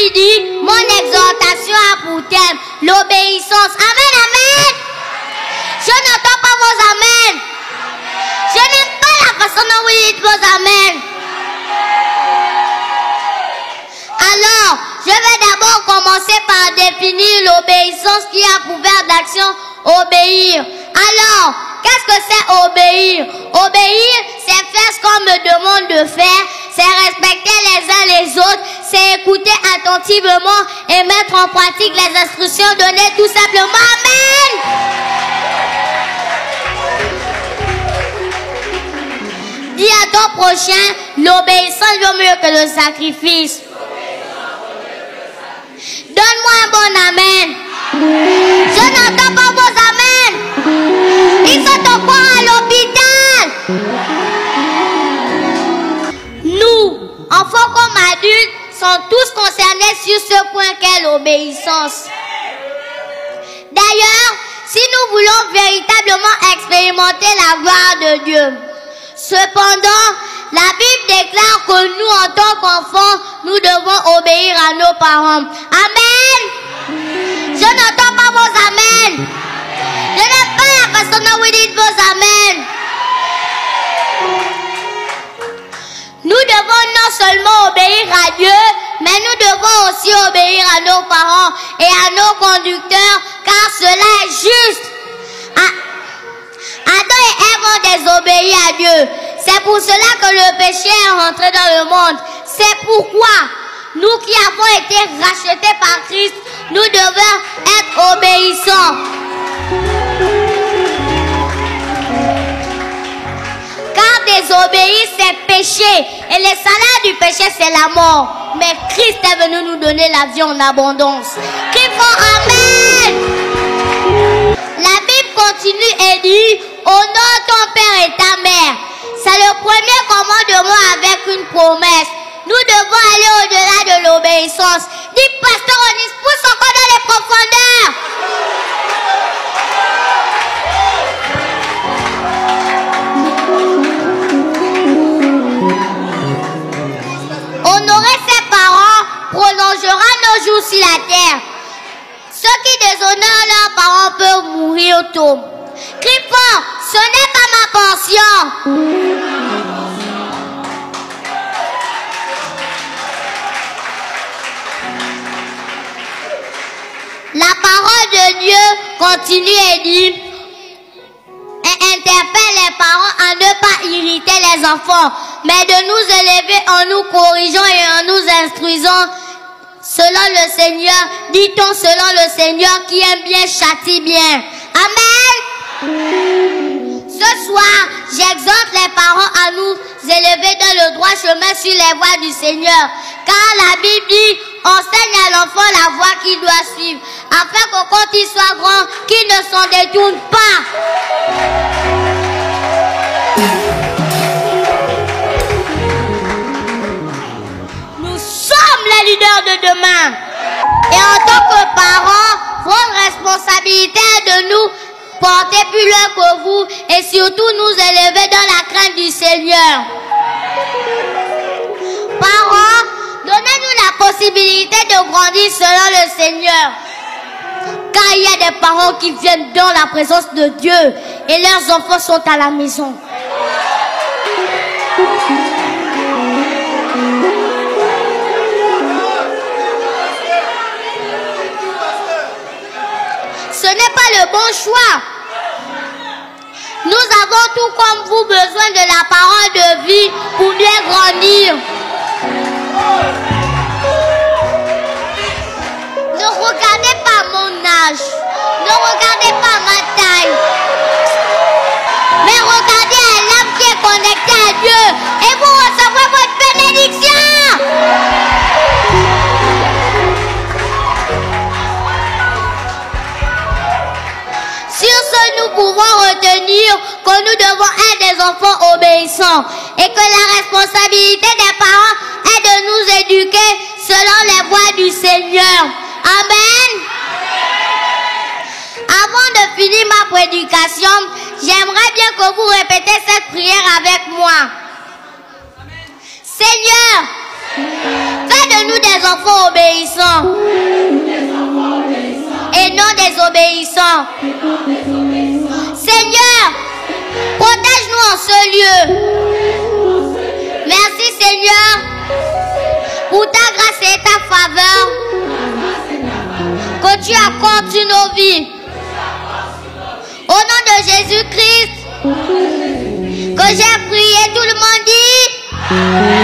midi, mon exhortation a pour thème l'obéissance. Amen, amen. Je n'entends pas vos amen. Je n'aime pas la façon dont vous dites vos amen. Alors, je vais d'abord commencer par définir l'obéissance qui a pour verbe d'action obéir. Alors, qu'est-ce que c'est obéir? Obéir, c'est faire ce qu'on me demande de faire, c'est respecter les uns les autres, c'est écouter attentivement et mettre en pratique les instructions données tout simplement. Amen! Dis à ton prochain, l'obéissance vaut mieux que le sacrifice. Donne-moi un bon amen. Je n'entends pas vos amen. Ils sont encore à l'hôpital. Nous, enfants comme adultes, sommes tous concernés sur ce point qu'est l'obéissance. D'ailleurs, si nous voulons véritablement expérimenter la gloire de Dieu, cependant, la Bible déclare que nous, en tant qu'enfants, nous devons obéir à nos parents. Amen. Je n'entends pas vos amen. Je n'aime pas la façon dont vous dites vos amen. Nous devons non seulement obéir à Dieu, mais nous devons aussi obéir à nos parents et à nos conducteurs, car cela est juste. Adam et Ève ont désobéi à Dieu. C'est pour cela que le péché est rentré dans le monde. C'est pourquoi nous qui avons été rachetés par Christ, nous devons être obéissants. Car désobéir, c'est péché. Et le salaire du péché, c'est la mort. Mais Christ est venu nous donner la vie en abondance. Qui font Amen. La Bible continue et dit, honore ton père et ta mère. C'est le premier commandement avec une promesse. Nous devons aller au-delà de l'obéissance. Dis, pasteur Onis, pousse encore dans les profondeurs. Honorer ses parents prolongera nos jours sur la terre. Ceux qui déshonorent leurs parents peuvent mourir tôt. Crie fort, ce n'est pas ma portion. La parole de Dieu continue et dit, et interpelle les parents à ne pas irriter les enfants, mais de nous élever en nous corrigeant et en nous instruisant selon le Seigneur. Dit-on selon le Seigneur qui aime bien, châtie bien. Amen. Ce soir, j'exhorte les parents à nous élever dans le droit chemin sur les voies du Seigneur. Car la Bible dit, enseigne à l'enfant la voie qu'il doit suivre, afin que quand il soit grand, qu'il ne s'en détourne pas. Nous sommes les leaders de demain. Et en tant que parents, votre responsabilité est de nous porter plus loin que vous et surtout nous élever dans la crainte du Seigneur. Parents, donnez-nous la possibilité de grandir selon le Seigneur. Car il y a des parents qui viennent dans la présence de Dieu et leurs enfants sont à la maison. Ce n'est pas le bon choix. Nous avons tout comme vous besoin de la parole de vie pour bien grandir. Ne regardez pas mon âge. Ne regardez pas ma taille. Mais regardez à l'âme qui est connectée à Dieu. Et vous recevrez votre bénédiction. Sur ce, nous pouvons retenir que nous devons être des enfants obéissants et que la responsabilité des parents est de nous éduquer selon les voies du Seigneur. Amen. Avant de finir ma prédication, j'aimerais bien que vous répétez cette prière avec moi. Seigneur, fais de nous des enfants obéissants. Et non désobéissants. Seigneur, protège-nous en ce lieu. Merci Seigneur pour ta grâce et ta faveur que tu accordes sur nos vies. Au nom de Jésus-Christ que j'ai prié, tout le monde dit.